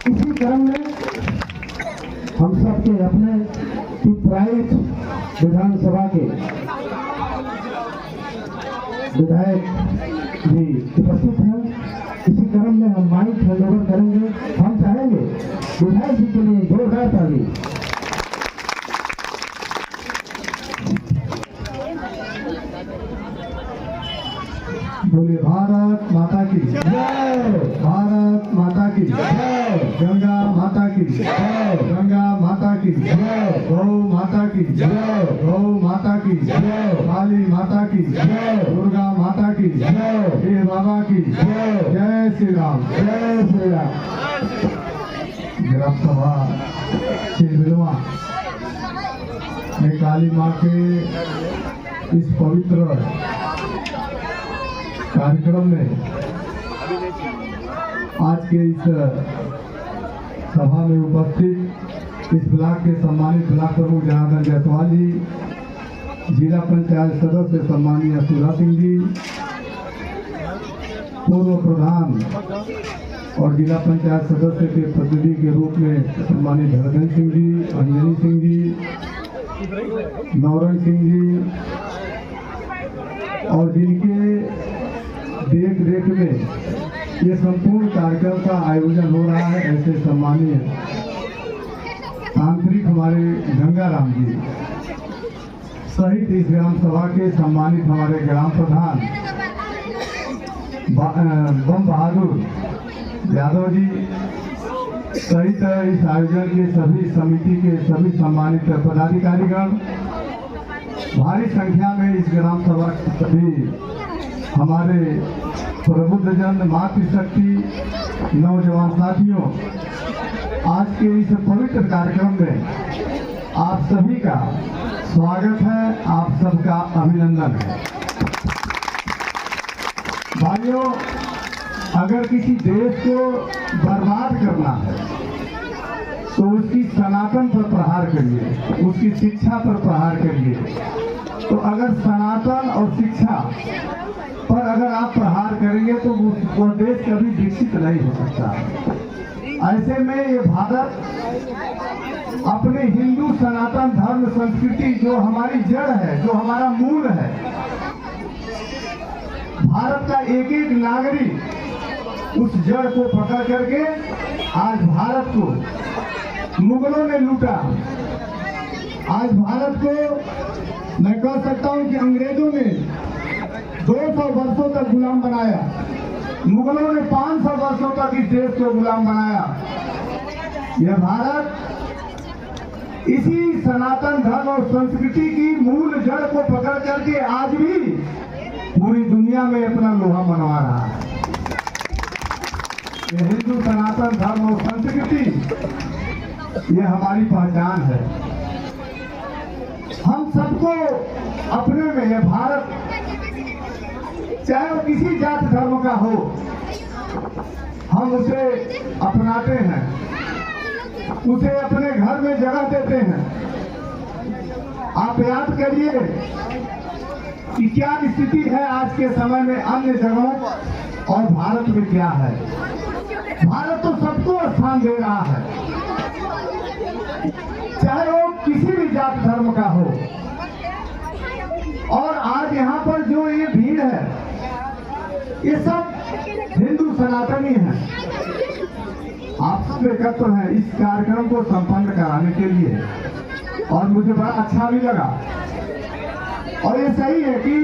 इसी क्रम में हम सबके अपने पिपराइच विधानसभा के विधायक जी उपस्थित हैं। इसी क्रम में हम माइक हैंडओवर करेंगे। हम चाहेंगे विधायक जी के लिए जोरदार ताली। बोलिए भारत माता की जय, भारत माता की जय, गंगा माता की जय, गंगा माता की जय, गौ माता की जय, गौ माता की जय, काली माता की जय, दुर्गा माता की जय, देव बाबा की जय। जय श्री राम, जय श्री राम। ग्राम सभा चिरबिलवा में काली माँ के इस पवित्र कार्यक्रम में आज के इस सभा में उपस्थित इस ब्लॉक के सम्मानित ब्लॉक प्रमुख जनार्दन जायसवाल जी, जिला पंचायत सदस्य सम्मानीय सुधा सिंह जी, पूर्व प्रधान और जिला पंचायत सदस्य के प्रतिनिधि के रूप में सम्मानित धर्मेंद्र सिंह जी, अंजनी सिंह जी, नौरंग सिंह जी, और जिनके देख रेख में ये संपूर्ण कार्यक्रम का आयोजन हो रहा है, ऐसे सम्मानीय तांत्रिक हमारे गंगाराम जी सहित इस ग्राम सभा के सम्मानित हमारे ग्राम प्रधान बम बहादुर यादव जी सहित इस आयोजन के सभी समिति के सभी सम्मानित पदाधिकारीगण, भारी संख्या में इस ग्राम सभा के सभी हमारे प्रबुद्धजन, मातृशक्ति, नौजवान साथियों, आज के इस पवित्र कार्यक्रम में आप सभी का स्वागत है, आप सबका अभिनंदन है। भाइयों, अगर किसी देश को बर्बाद करना है तो उसकी सनातन पर प्रहार करिए, उसकी शिक्षा पर प्रहार करिए। तो अगर सनातन और शिक्षा पर अगर आप प्रहार करेंगे तो वो देश कभी विकसित नहीं हो सकता। ऐसे में ये भारत अपने हिंदू सनातन धर्म संस्कृति जो हमारी जड़ है, जो हमारा मूल है, भारत का एक एक नागरिक उस जड़ को पकड़ करके आज भारत को मुगलों ने लूटा। आज भारत को मैं कह सकता हूं कि अंग्रेजों ने 200 वर्षों तक गुलाम बनाया, मुगलों ने 500 वर्षों तक इस देश को गुलाम बनाया। यह भारत इसी सनातन धर्म और संस्कृति की मूल जड़ को पकड़ करके आज भी पूरी दुनिया में अपना लोहा मनवा रहा है। यह हिंदू सनातन धर्म और संस्कृति यह हमारी पहचान है। हम सबको अपने में यह भारत, चाहे वो किसी जात धर्म का हो, हम उसे अपनाते हैं, उसे अपने घर में जगह देते हैं। आप याद करिए कि क्या स्थिति है आज के समय में अन्य जगहों और भारत में क्या है। भारत तो सबको स्थान दे रहा है, चाहे वो किसी भी जात धर्म का हो। और आज यहाँ पर जो ये भीड़ है, ये सब हिंदू सनातनी हैं। आप सब एकत्र हैं इस कार्यक्रम को संपन्न कराने के लिए, और मुझे बड़ा अच्छा भी लगा। और ये सही है कि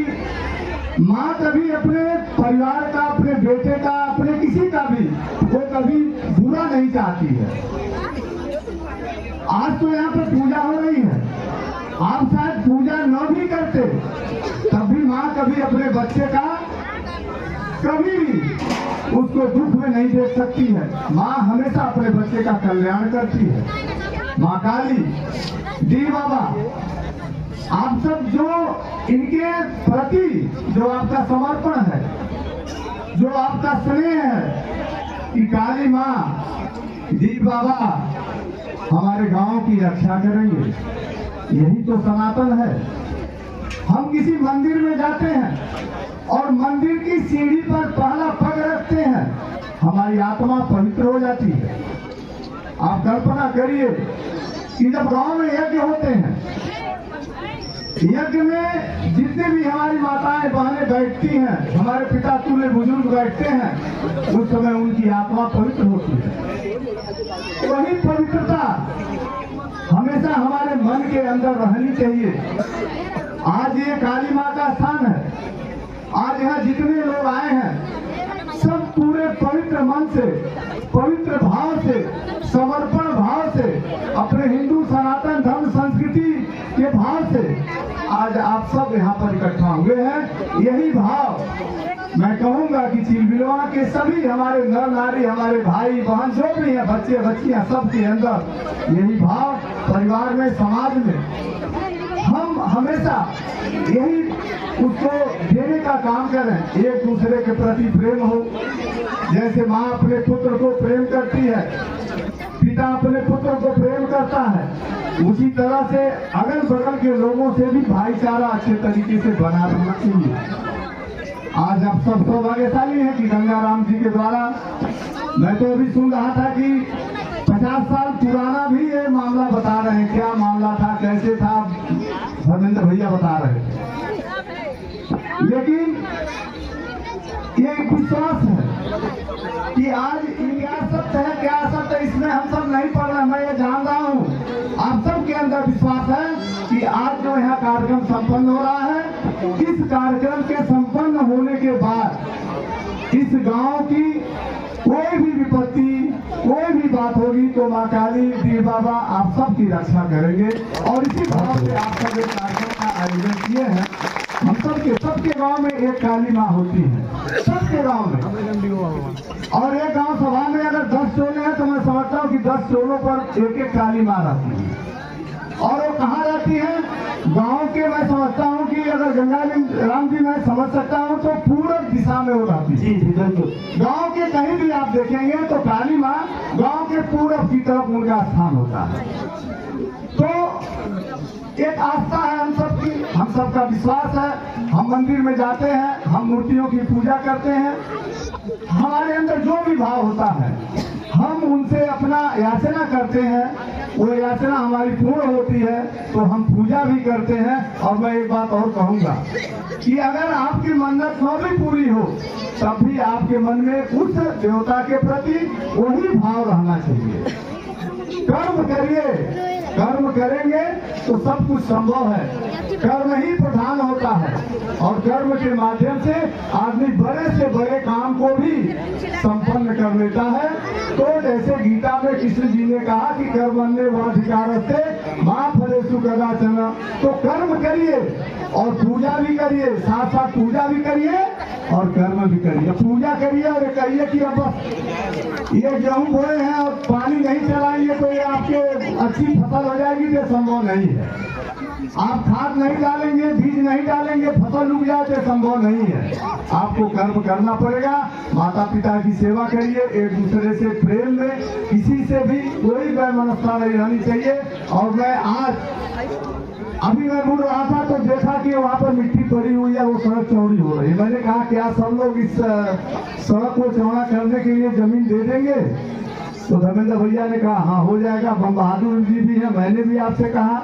माँ कभी अपने परिवार का, अपने बेटे का, अपने किसी का भी वो कभी बुरा नहीं चाहती है। आज तो यहाँ पर पूजा हो रही है, आप शायद पूजा न भी करते तब भी माँ कभी अपने बच्चे का कभी भी उसको दुख में नहीं देख सकती है। माँ हमेशा अपने बच्चे का कल्याण करती है। माँ काली, देव बाबा, आप सब जो इनके प्रति जो आपका समर्पण है, जो आपका स्नेह है कि काली माँ, देव बाबा हमारे गांव की रक्षा करेंगे, यही तो सनातन है। हम किसी मंदिर में जाते हैं और मंदिर की सीढ़ी पर पहला पग रखते हैं, हमारी आत्मा पवित्र हो जाती है। आप कल्पना करिए कि जब गांव में यज्ञ होते हैं, यज्ञ में जितने भी हमारी माताएं बहनें बैठती हैं, हमारे पिता तुल्य बुजुर्ग बैठते हैं, उस समय उनकी आत्मा पवित्र होती है। वही पवित्रता हमेशा हमारे मन के अंदर रहनी चाहिए। आज ये काली माँ का स्थान है। आज यहाँ जितने लोग आए हैं सब पूरे पवित्र मन से, पवित्र भाव से, समर्पण भाव से, अपने हिंदू सनातन धर्म संस्कृति के भाव से आज आप सब यहाँ पर इकट्ठा हुए हैं। यही भाव मैं कहूँगा कि चिलबिलवा के सभी हमारे नर नारी, हमारे भाई बहन जो भी हैं, बच्चे बच्चियाँ, सबके अंदर यही भाव, परिवार में, समाज में हम हमेशा यही उसको देने का काम करें। एक दूसरे के प्रति प्रेम हो, जैसे माँ अपने पुत्र को प्रेम करती है, पिता अपने पुत्र को प्रेम करता है, उसी तरह से अगल बगल के लोगों से भी भाईचारा अच्छे तरीके से बना रहना चाहिए। आज आप सब सौभाग्यशाली हैं कि गंगाराम जी के द्वारा, मैं तो अभी सुन रहा था कि 50 साल पुराना भी ये मामला बता रहे हैं। क्या मामला था, कैसे था, धर्मेंद्र भैया बता रहे थे। लेकिन ये एक विश्वास है कि आज क्या सत्य है, क्या सत्य, इसमें हम सब नहीं पढ़ रहे। मैं ये जान रहा हूँ आप सबके अंदर विश्वास है कि आज जो यहाँ कार्यक्रम संपन्न हो रहा है, इस कार्यक्रम के संपन्न होने के बाद इस गांव की कोई भी विपत्ति, कोई भी बात होगी तो माँ काली, देव बाबा आप सबकी रक्षा करेंगे। और इसी भाव से आप सब एक कार्यक्रम का आयोजन किए हैं। हम सबके गांव में एक काली माँ होती है, सबके गांव में। और एक गांव सभा में अगर 10 टोले हैं तो मैं समझता हूँ कि 10 टोलों पर एक एक काली माँ रहती है। और वो कहाँ रहती है? गांव के, मैं समझता हूँ कि अगर गंगा राम जी मैं समझ सकता हूँ तो पूरब दिशा में वो रहती है। जी बिल्कुल। गांव के कहीं भी आप देखेंगे तो काली माँ गांव के पूरब की तरफ उनका स्थान होता है। तो एक आस्था है हम सबकी, हम सबका विश्वास है। हम मंदिर में जाते हैं, हम मूर्तियों की पूजा करते हैं, हमारे अंदर जो भी भाव होता है हम उनसे अपना याचना करते हैं, वो याचना हमारी पूर्ण होती है तो हम पूजा भी करते हैं। और मैं एक बात और कहूँगा कि अगर आपकी मन्नत न भी पूरी हो तब भी आपके मन में उस देवता के प्रति वही भाव रहना चाहिए। कर्म करिए, कर्म करेंगे तो सब कुछ संभव है। कर्म ही प्रधान होता है और कर्म के माध्यम से आदमी बड़े से बड़े काम को भी संपन्न कर लेता है। तो जैसे गीता में कृष्ण जी ने कहा कि कर्मण्येवाधिकारस्ते मा फलेषु कदाचन, तो कर्म करिए और पूजा भी करिए, साथ साथ पूजा भी करिए और कर्म भी करिए। पूजा करिए और कहिए कि अब ये गेहूं बोए हैं और पानी नहीं चलाएंगे तो ये आपके अच्छी फसल हो जाएगी, तो संभव नहीं है। आप खाद नहीं डालेंगे, बीज नहीं डालेंगे, फसल उग जाए तो संभव नहीं है। आपको कर्म करना पड़ेगा। माता पिता की सेवा करिए, एक दूसरे से प्रेम में, किसी से भी कोई वैमनस्यता नहीं रहनी चाहिए। और मैं अभी मैं मुड़ रहा था तो देखा कि वहाँ पर मिट्टी पड़ी हुई है, वो सड़क चौड़ी हो रही है। मैंने कहा क्या सब लोग इस सड़क को चौड़ा करने के लिए जमीन दे देंगे? तो धर्मेंद्र भैया ने कहा हाँ हो जाएगा। बम बहादुर जी भी है। मैंने भी आपसे कहा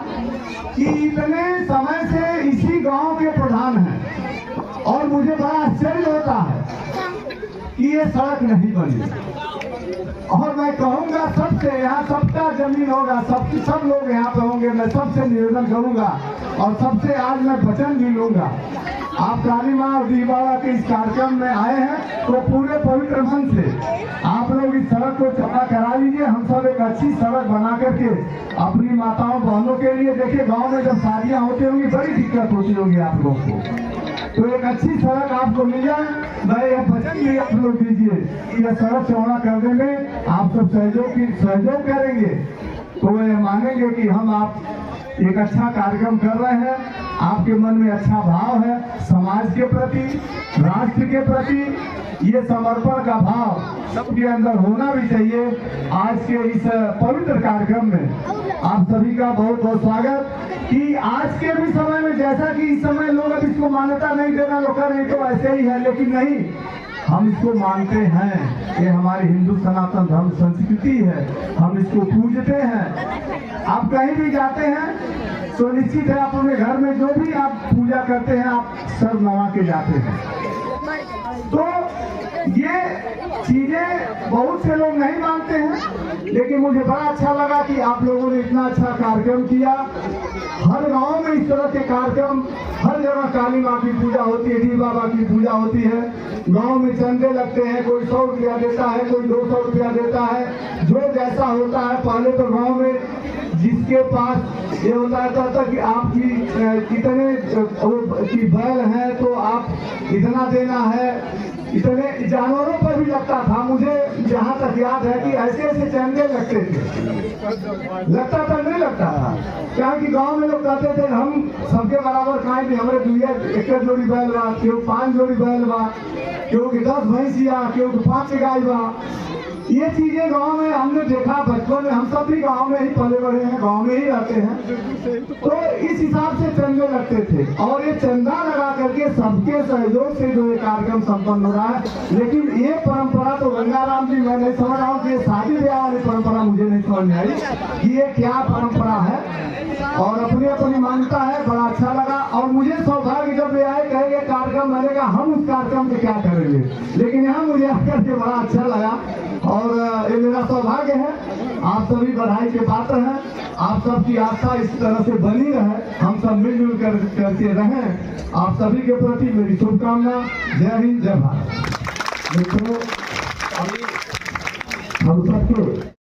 कि इतने समय से इसी गांव के प्रधान हैं और मुझे बड़ा आश्चर्य होता है कि ये सड़क नहीं बनी। और मैं कहूँगा सबसे, यहाँ सबका जमीन होगा, सब लोग यहाँ पे होंगे। मैं सबसे निवेदन करूँगा और सबसे आज मैं वचन भी लूँगा। आप काली माँ और देव बाबा के इस कार्यक्रम में आए हैं तो पूरे पवित्र मन से आप लोग इस सड़क को चौड़ा करा लीजिए। हम सब एक अच्छी सड़क बना करके अपनी माताओं बहनों के लिए, देखिए गांव में जब शादियां होती होंगी बड़ी दिक्कत होती होगी आप लोगों को, तो एक अच्छी सड़क आपको मिल जाए। मैं यह वचन भी आप लोग दीजिए कि यह सड़क चौड़ा करने में आप सब सहयोग करेंगे तो वे मानेंगे कि हम आप एक अच्छा कार्यक्रम कर रहे हैं। आपके मन में अच्छा भाव है समाज के प्रति, राष्ट्र के प्रति, ये समर्पण का भाव सबके अंदर होना भी चाहिए। आज के इस पवित्र कार्यक्रम में आप सभी का बहुत बहुत स्वागत। कि आज के भी समय में, जैसा कि इस समय लोग अब इसको मान्यता नहीं देना, लोग कह रहे तो ऐसे ही है, लेकिन नहीं, हम इसको मानते हैं, ये हमारी हिंदू सनातन धर्म संस्कृति है, हम इसको पूजते हैं। आप कहीं भी जाते हैं तो निश्चित है आप अपने घर में जो भी आप पूजा करते हैं आप सर नवा के जाते हैं। तो ये चीजें बहुत से लोग नहीं मानते हैं, लेकिन मुझे बड़ा अच्छा लगा कि आप लोगों ने इतना अच्छा कार्यक्रम किया। हर गांव में इस तरह के कार्यक्रम, हर जगह काली माँ की पूजा होती है, डी बाबा की पूजा होती है, गांव में चंदे लगते हैं, कोई 100 रुपया देता है, कोई 200 रुपया देता है, जो जैसा होता है। पहले तो गांव में जिसके पास ये होता था कि आपकी कितने की बैल है तो आप इतना देना है, इतने जानवरों पर भी लगता था। मुझे जहाँ तक याद है कि ऐसे ऐसे चंदे लगते थे, लगता था नहीं लगता था, क्या कि गांव में लोग कहते थे हम सबके बराबर खाएं भी, हमारे दुनिया एक जोड़ी बैल बा, क्यों 5 जोड़ी बैल बा, क्यों 10 भैंसिया, क्यों 5 गाय बा। ये चीजें गांव में हमने देखा बचपन में, हम सब भी गांव में ही पले बड़े हैं, गांव में ही रहते हैं। तो इस हिसाब से चंदे लगते थे और ये चंदा लगा करके सबके सहयोग से जो ये कार्यक्रम संपन्न हो रहा है। लेकिन ये परंपरा तो गंगाराम जी मैं नहीं समझ रहा हूँ कि शादी ब्याह वाली परंपरा मुझे नहीं समझ में आई कि ये क्या परंपरा है, और अपनी अपनी मान्यता है। बड़ा अच्छा लगा और मुझे सौभाग्य जब ये आए कहेंगे कार्यक्रम बनेगा, हम उस कार्यक्रम में क्या करेंगे, लेकिन यहाँ मुझे आकर के बड़ा अच्छा लगा और ये मेरा सौभाग्य है। आप सभी बधाई के पात्र हैं, आप सबकी आस्था इस तरह से बनी रहे, हम सब मिलजुल करके रहें। आप सभी के प्रति मेरी शुभकामना। जय हिंद, जय भारत। मित्रों